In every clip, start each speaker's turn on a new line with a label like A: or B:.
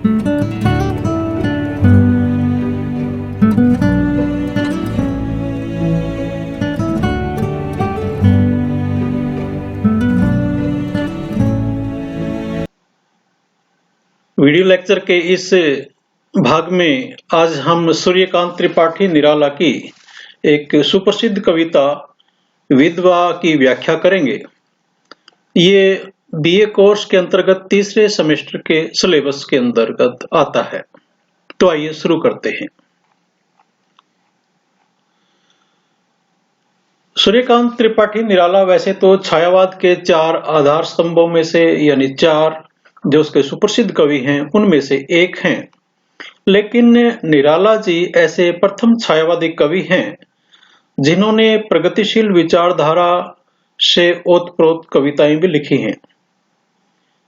A: Video lecture के इस भाग में आज हम सूर्यकांत त्रिपाठी निराला की एक सुप्रसिद्ध कविता विधवा की व्याख्या करेंगे। ये बीए कोर्स के अंतर्गत तीसरे सेमेस्टर के सिलेबस के अंतर्गत आता है। तो आइए शुरू करते हैं। सूर्यकांत त्रिपाठी निराला वैसे तो छायावाद के चार आधार स्तंभों में से यानी चार जो उसके सुप्रसिद्ध कवि हैं उनमें से एक हैं, लेकिन निराला जी ऐसे प्रथम छायावादी कवि हैं जिन्होंने प्रगतिशील विचारधारा से ओतप्रोत कविताएं भी लिखी हैं।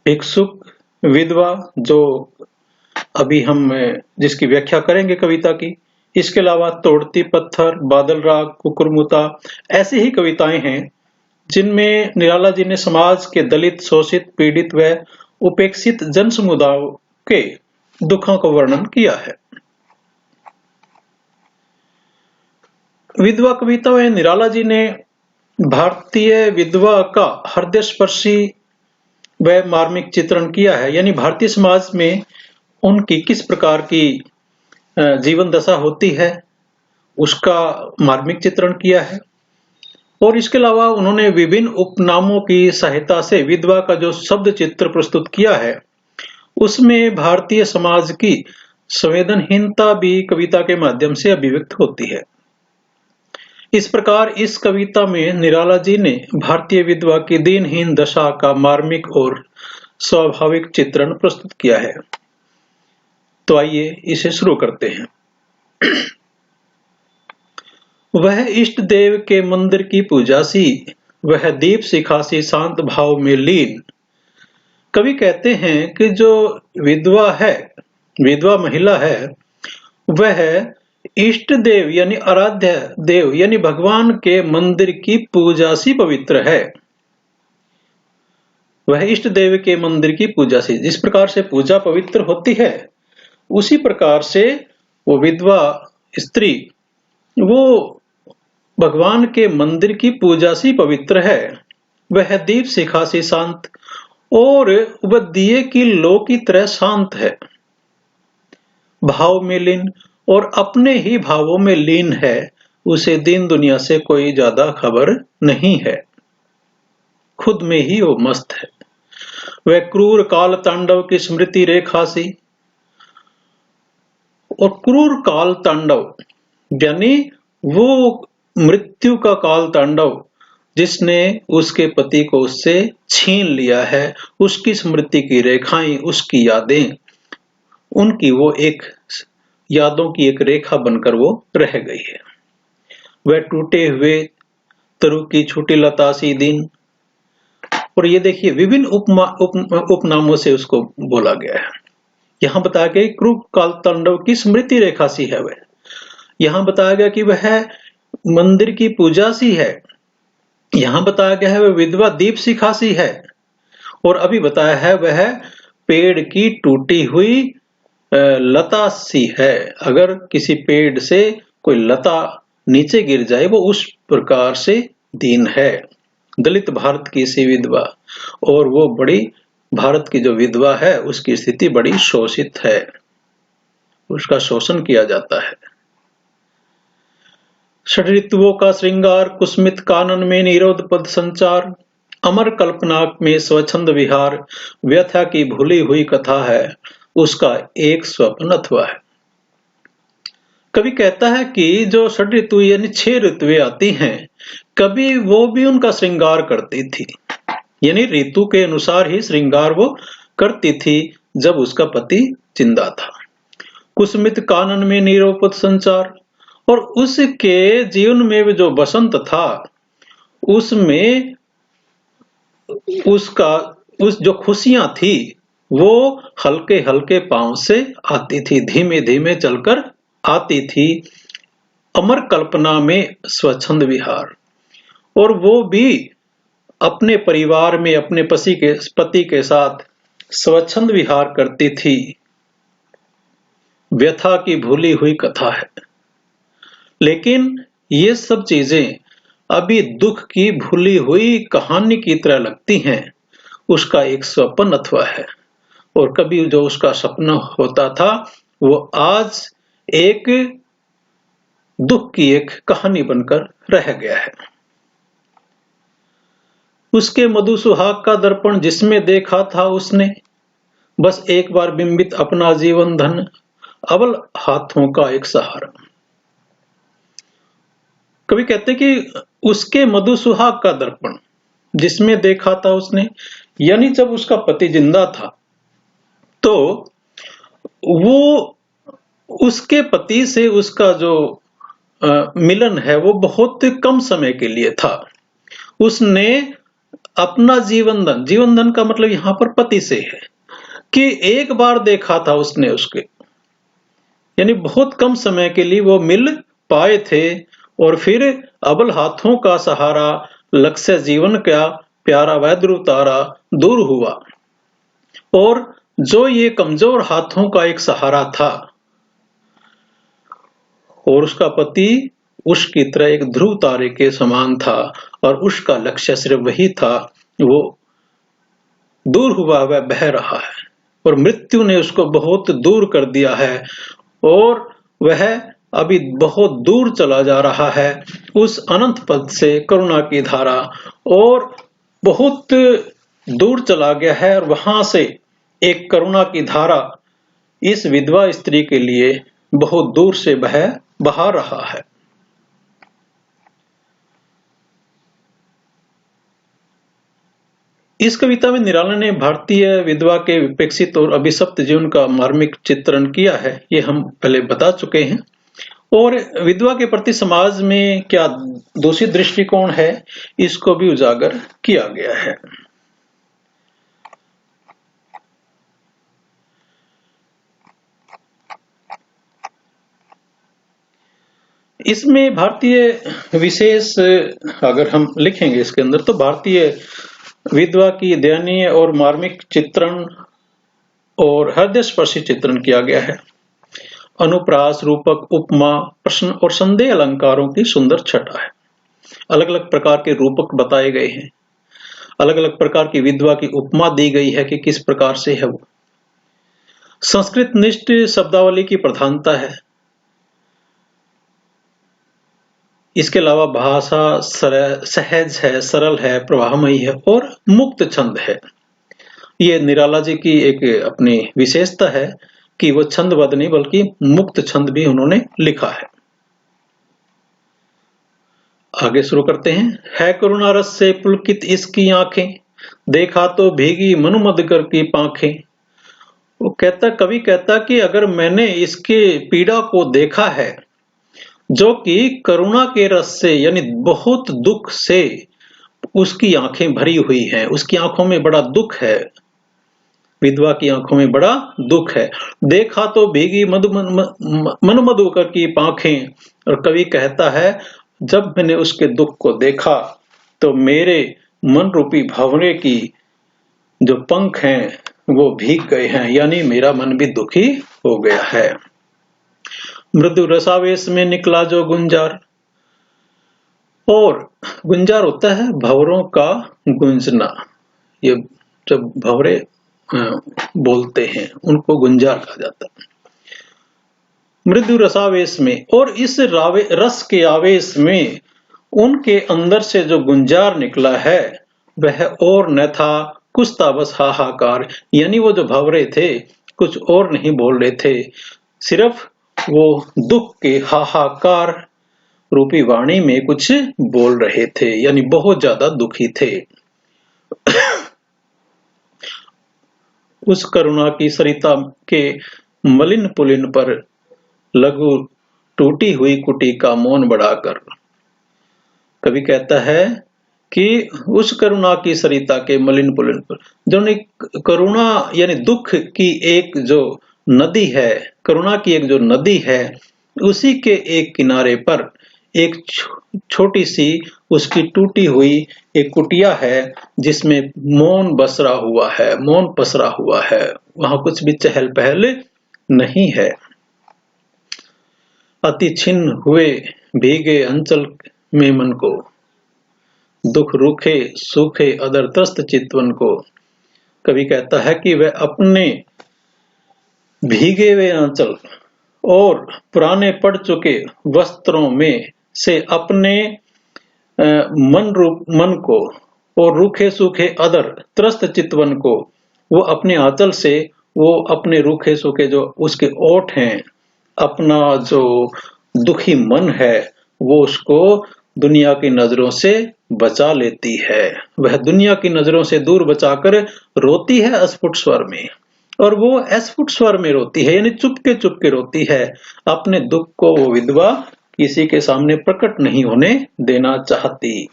A: भिक्षुक, विधवा जो अभी हम जिसकी व्याख्या करेंगे कविता की, इसके अलावा तोड़ती पत्थर, बादल राग, कुकुरमुता ऐसी ही कविताएं हैं जिनमें निराला जी ने समाज के दलित, शोषित, पीड़ित व उपेक्षित जन समुदायों के दुखों का वर्णन किया है। विधवा कविता में निराला जी ने भारतीय विधवा का हृदयस्पर्शी व मार्मिक चित्रण किया है, यानी भारतीय समाज में उनकी किस प्रकार की जीवन दशा होती है उसका मार्मिक चित्रण किया है। और इसके अलावा उन्होंने विभिन्न उपनामों की सहायता से विधवा का जो शब्द चित्र प्रस्तुत किया है उसमें भारतीय समाज की संवेदनहीनता भी कविता के माध्यम से अभिव्यक्त होती है। इस प्रकार इस कविता में निराला जी ने भारतीय विधवा की दीनहीन दशा का मार्मिक और स्वाभाविक चित्रण प्रस्तुत किया है। तो आइए इसे शुरू करते हैं। वह इष्ट देव के मंदिर की पूजा सी, वह दीप शिखा सी शांत भाव में लीन। कवि कहते हैं कि जो विधवा है, विधवा महिला है, वह इष्ट देव यानी आराध्य देव यानी भगवान के मंदिर की पूजा सी पवित्र है। वह इष्ट देव के मंदिर की पूजा सी, जिस प्रकार से पूजा पवित्र होती है उसी प्रकार से वो विधवा स्त्री वो भगवान के मंदिर की पूजा सी पवित्र है। वह दीप शिखा सी शांत और वह दिए की लो की तरह शांत है। भाव में लीन और अपने ही भावों में लीन है। उसे दीन दुनिया से कोई ज्यादा खबर नहीं है, खुद में ही वो मस्त है। वह क्रूर काल तांडव की स्मृति रेखा सी, और क्रूर काल तांडव यानी वो मृत्यु का काल तांडव जिसने उसके पति को उससे छीन लिया है, उसकी स्मृति की रेखाएं, उसकी यादें, उनकी वो एक यादों की एक रेखा बनकर वो रह गई है। वह टूटे हुए तरु की छोटी लता सी दिन। और ये देखिए विभिन्न उपनामों से उसको बोला गया है। यहां बताया गया क्रूर काल तांडव की स्मृति रेखा सी है वह। यहां बताया गया कि वह मंदिर की पूजा सी है। यहां बताया गया है वह विधवा दीप शिखा सी है। और अभी बताया है वह पेड़ की टूटी हुई लता सी है। अगर किसी पेड़ से कोई लता नीचे गिर जाए वो उस प्रकार से दीन है। दलित भारत की सी विधवा, और वो बड़ी भारत की जो विधवा है उसकी स्थिति बड़ी शोषित है, उसका शोषण किया जाता है। षड ऋतुओं का श्रृंगार, कुसुमित कानन में निरोध पद संचार, अमर कल्पना में स्वच्छंद विहार, व्यथा की भूली हुई कथा है, उसका एक स्वप्न अथवा है। कवि कहता है कि जो षड ऋतु यानी 6 ऋतुएं आती हैं, कभी वो भी उनका श्रृंगार करती थी, यानी ऋतु के अनुसार ही श्रृंगार वो करती थी जब उसका पति जिंदा था। कुसुमित कानन में निरोपद संचार, और उसके जीवन में जो बसंत था उसमें उस जो खुशियां थी वो हल्के हल्के पांव से आती थी, धीमे धीमे चलकर आती थी। अमर कल्पना में स्वच्छंद विहार, और वो भी अपने परिवार में अपने पति के साथ स्वच्छंद विहार करती थी। व्यथा की भूली हुई कथा है। लेकिन ये सब चीजें अभी दुख की भूली हुई कहानी की तरह लगती हैं। उसका एक स्वप्न अथवा है, और कभी जो उसका सपना होता था वो आज एक दुख की एक कहानी बनकर रह गया है। उसके मधु सुहाग का दर्पण जिसमें देखा था उसने, बस एक बार बिंबित अपना जीवन धन, अबल हाथों का एक सहारा। कवि कहते कि उसके मधु सुहाग का दर्पण जिसमें देखा था उसने, यानी जब उसका पति जिंदा था तो वो उसके पति से उसका जो मिलन है वो बहुत कम समय के लिए था। उसने अपना जीवन धन का मतलब यहां पर पति से है कि एक बार देखा था उसने उसके, यानी बहुत कम समय के लिए वो मिल पाए थे। और फिर अबल हाथों का सहारा, लक्ष्य जीवन का प्यारा वह ध्रुव तारा दूर हुआ। और जो ये कमजोर हाथों का एक सहारा था, और उसका पति उसकी तरह एक ध्रुव तारे के समान था, और उसका लक्ष्य सिर्फ वही था, वो दूर हुआ, वह बह रहा है, और मृत्यु ने उसको बहुत दूर कर दिया है, और वह अभी बहुत दूर चला जा रहा है उस अनंत पद से, करुणा की धारा, और बहुत दूर चला गया है। और वहां से एक करुणा की धारा इस विधवा स्त्री के लिए बहुत दूर से बहा रहा है। इस कविता में निराला ने भारतीय विधवा के विपेक्षित और अभिशप्त जीवन का मार्मिक चित्रण किया है, ये हम पहले बता चुके हैं। और विधवा के प्रति समाज में क्या दूसरी दृष्टिकोण है, इसको भी उजागर किया गया है। इसमें भारतीय विशेष अगर हम लिखेंगे इसके अंदर, तो भारतीय विधवा की दयनीय और मार्मिक चित्रण और हृदयस्पर्शी चित्रण किया गया है। अनुप्रास, रूपक, उपमा, प्रश्न और संदेह अलंकारों की सुंदर छटा है। अलग अलग प्रकार के रूपक बताए गए हैं, अलग अलग प्रकार की विधवा की उपमा दी गई है कि किस प्रकार से है वो। संस्कृत निष्ठ शब्दावली की प्रधानता है। इसके अलावा भाषा सहज है, सरल है, प्रवाहमयी है और मुक्त छंद है। ये निराला जी की एक अपनी विशेषता है कि वो छंदबद्ध नहीं बल्कि मुक्त छंद भी उन्होंने लिखा है। आगे शुरू करते हैं। है करुणा रस से पुलकित इसकी आंखें, देखा तो भीगी मनुमदगर की पांखें। वो कहता, कवि कहता कि अगर मैंने इसके पीड़ा को देखा है, जो कि करुणा के रस से यानी बहुत दुख से उसकी आंखें भरी हुई हैं, उसकी आंखों में बड़ा दुख है, विधवा की आंखों में बड़ा दुख है। देखा तो भीगी मधुकर की पांखें। और कवि कहता है, जब मैंने उसके दुख को देखा तो मेरे मन रूपी भंवरे की जो पंख हैं वो भीग गए हैं, यानी मेरा मन भी दुखी हो गया है। मृदु रसावेश में निकला जो गुंजार, और गुंजार होता है भंवरों का गुंजना। ये जब भंवरे बोलते हैं उनको गुंजार कहा जाता है। मृदु रसावेश में, और इस रस के आवेश में उनके अंदर से जो गुंजार निकला है वह और न था कुछ था बस हाहाकार, यानी वो जो भंवरे थे कुछ और नहीं बोल रहे थे, सिर्फ वो दुख के हाहाकार रूपी वाणी में कुछ बोल रहे थे, यानी बहुत ज्यादा दुखी थे। उस करुणा की सरिता के मलिन पुलिन पर लघु टूटी हुई कुटी का मौन बढ़ाकर, कवि कहता है कि उस करुणा की सरिता के मलिन पुलिन पर, जो करुणा यानी दुख की एक जो नदी है, करुणा की एक जो नदी है, उसी के एक किनारे पर एक छोटी सी उसकी टूटी हुई एक कुटिया है जिसमें मौन बसरा हुआ है, मौन पसरा हुआ है, वहां कुछ भी चहल पहल नहीं है। अति छिन्न हुए भीगे अंचल में मन को, दुख रूखे सूखे अदर त्रस्त चितवन को। कवि कहता है कि वह अपने भीगे हुए आंचल और पुराने पड़ चुके वस्त्रों में से अपने मन को और रूखे सूखे अदर त्रस्त चितवन को, वो अपने आंचल से वो अपने रूखे सूखे जो उसके ओठ हैं, अपना जो दुखी मन है, वो उसको दुनिया की नजरों से बचा लेती है। वह दुनिया की नजरों से दूर बचाकर रोती है अस्फुट स्वर में, और वो अस्फुट स्वर में रोती है, यानी चुपके रोती है। अपने दुख को वो विधवा किसी के सामने प्रकट नहीं होने देना चाहती।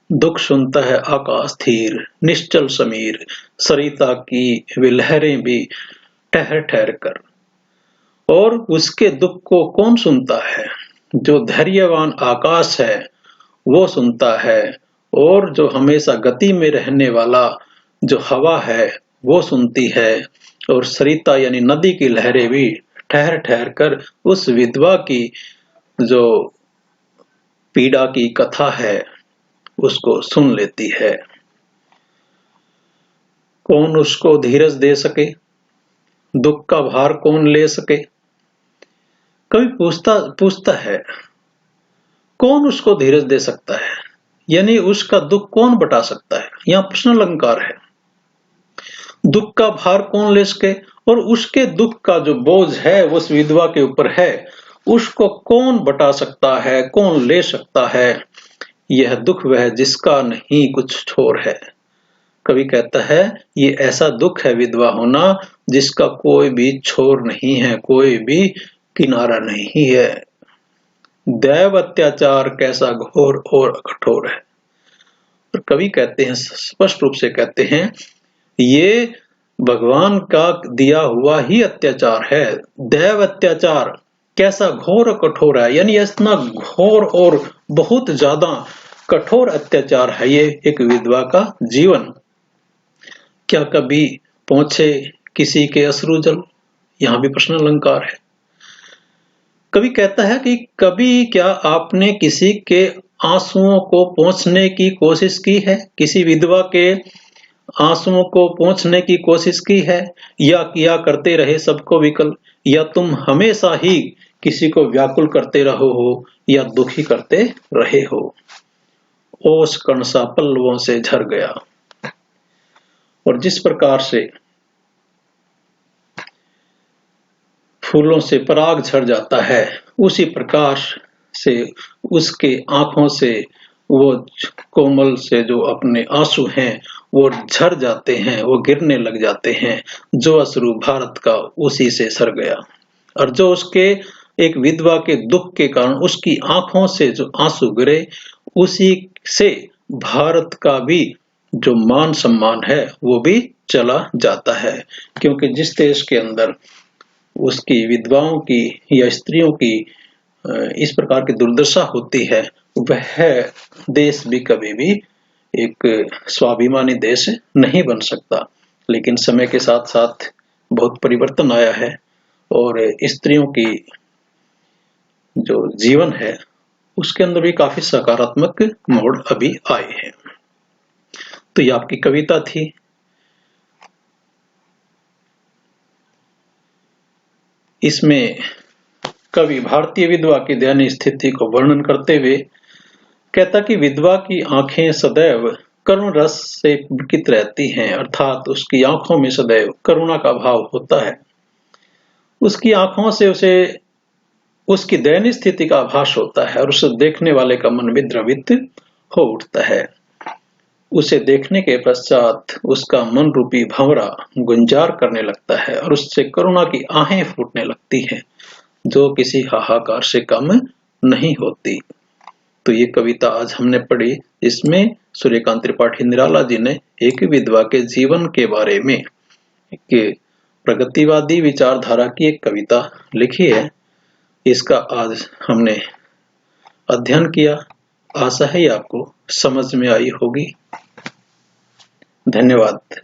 A: दुख सुनता है आकाश स्थिर निश्चल समीर, सरिता की वे लहरें भी ठहर ठहर कर। और उसके दुख को कौन सुनता है? जो धैर्यवान आकाश है वो सुनता है, और जो हमेशा गति में रहने वाला जो हवा है वो सुनती है। और सरिता यानी नदी की लहरें भी ठहर ठहर कर उस विधवा की जो पीड़ा की कथा है उसको सुन लेती है। कौन उसको धीरज दे सके, दुख का भार कौन ले सके? कवि पूछता है कौन उसको धीरज दे सकता है, यानी उसका दुख कौन बटा सकता है। यहाँ प्रश्न अलंकार है। दुख का भार कौन ले सके, और उसके दुख का जो बोझ है उस विधवा के ऊपर है, उसको कौन बटा सकता है, कौन ले सकता है। यह दुख वह जिसका नहीं कुछ छोर है। कवि कहता है ये ऐसा दुख है विधवा होना जिसका कोई भी छोर नहीं है, कोई भी किनारा नहीं है। दैव अत्याचार कैसा घोर और कठोर है। और कवि कहते हैं, स्पष्ट रूप से कहते हैं, ये भगवान का दिया हुआ ही अत्याचार है। दैव अत्याचार कैसा घोर और कठोर है, यानी इतना घोर और बहुत ज्यादा कठोर अत्याचार है ये एक विधवा का जीवन। क्या कभी पहुंचे किसी के अश्रु जल? यहां भी प्रश्न अलंकार है। कवि कहता है कि कभी क्या आपने किसी के आंसुओं को पोंछने की कोशिश की है? किसी विधवा के आंसुओं को पोंछने की कोशिश की है, या किया करते रहे सबको विकल? या तुम हमेशा ही किसी को व्याकुल करते रहो हो या दुखी करते रहे हो? ओस कणसा पल्लवों से झर गया। और जिस प्रकार से फूलों से पराग झड़ जाता है, उसी प्रकार से उसके आंखों से वो कोमल से जो अपने आंसू हैं वो झर जाते हैं, वो गिरने लग जाते हैं। जो अश्रु भारत का उसी से सर गया। और जो उसके एक विधवा के दुख के कारण उसकी आंखों से जो आंसू गिरे, उसी से भारत का भी जो मान सम्मान है वो भी चला जाता है। क्योंकि जिस देश के अंदर उसकी विधवाओं की या स्त्रियों की इस प्रकार की दुर्दशा होती है, वह देश भी कभी भी एक स्वाभिमानी देश नहीं बन सकता। लेकिन समय के साथ साथ बहुत परिवर्तन आया है, और स्त्रियों की जो जीवन है उसके अंदर भी काफी सकारात्मक मोड़ अभी आए हैं। तो ये आपकी कविता थी। इसमें कवि भारतीय विधवा की दयनीय स्थिति को वर्णन करते हुए कहता कि विधवा की आंखें सदैव करुण रस से विकित रहती हैं, अर्थात उसकी आंखों में सदैव करुणा का भाव होता है। उसकी आंखों से उसे उसकी दयनीय स्थिति का आभास होता है, और उसे देखने वाले का मन भी द्रवित हो उठता है। उसे देखने के पश्चात उसका मन रूपी भंवरा गुंजार करने लगता है, और उससे करुणा की आहें फूटने लगती हैं, जो किसी हाहाकार से कम नहीं होती। तो ये कविता आज हमने पढ़ी, इसमें सूर्यकांत त्रिपाठी निराला जी ने एक विधवा के जीवन के बारे में एक प्रगतिवादी विचारधारा की एक कविता लिखी है। इसका आज हमने अध्ययन किया। आशा है आपको समझ में आई होगी। धन्यवाद।